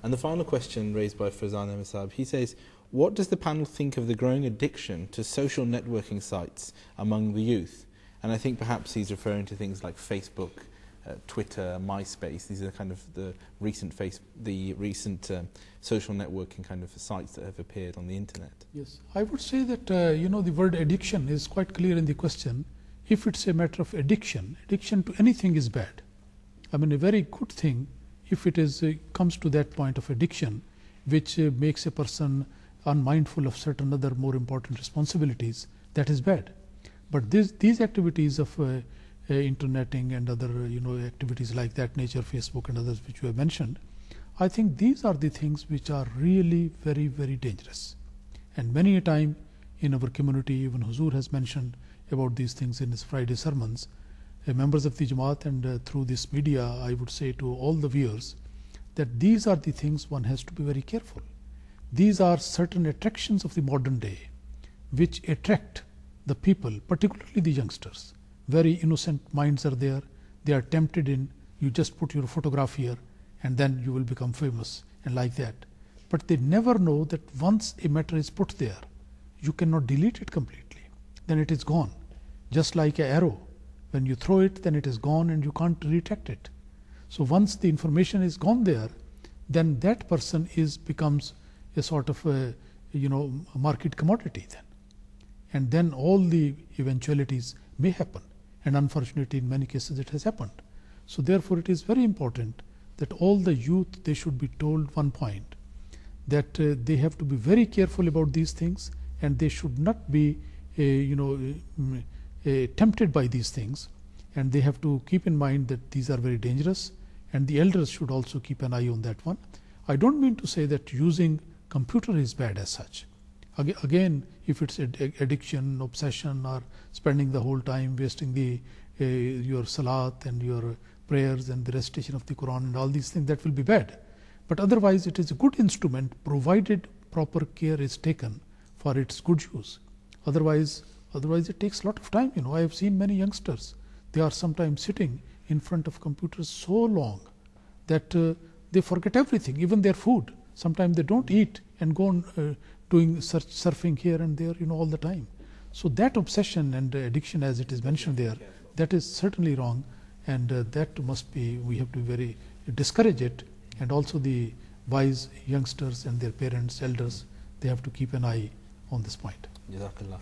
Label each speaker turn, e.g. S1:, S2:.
S1: And the final question raised by Farzan Ahmed Saab, he says, what does the panel think of the growing addiction to social networking sites among the youth? And I think perhaps he's referring to things like Facebook, Twitter, MySpace. These are kind of the recent social networking kind of sites that have appeared on the internet.
S2: Yes, I would say that the word addiction is quite clear in the question. If it's a matter of addiction to anything is bad. I mean, a very good thing if it is comes to that point of addiction, which makes a person unmindful of certain other more important responsibilities, that is bad. But these activities of interneting and other activities like that nature, Facebook and others which you have mentioned, I think these are the things which are really very, very dangerous. And many a time in our community, even Huzur has mentioned about these things in his Friday sermons. Members of the Jamaat and through this media, I would say to all the viewers that these are the things one has to be very careful. These are certain attractions of the modern day which attract the people, particularly the youngsters. Very innocent minds are there. They are tempted in, you just put your photograph here and then you will become famous and like that. But they never know that once a matter is put there, you cannot delete it completely. Then it is gone. Just like an arrow. When you throw it, then it is gone and you can't retract it. So once the information is gone there, then that person becomes a sort of a market commodity then. And then all the eventualities may happen. And unfortunately, in many cases, it has happened. So therefore, it is very important that all the youth, they should be told one point, that they have to be very careful about these things and they should not be tempted by these things, and they have to keep in mind that these are very dangerous, and the elders should also keep an eye on that one. I don't mean to say that using computer is bad as such. Again, if it's addiction, obsession, or spending the whole time wasting your salat and your prayers and the recitation of the Quran and all these things, that will be bad. But otherwise, it is a good instrument provided proper care is taken for its good use. Otherwise it takes a lot of time. I have seen many youngsters, they are sometimes sitting in front of computers so long that they forget everything, even their food. Sometimes they don't eat and go on doing surfing here and there all the time. So that obsession and addiction, as it is mentioned there, that is certainly wrong, and that must be, we have to very discourage it. And also the wise youngsters and their parents, elders, they have to keep an eye on this point.
S1: Jazakallah.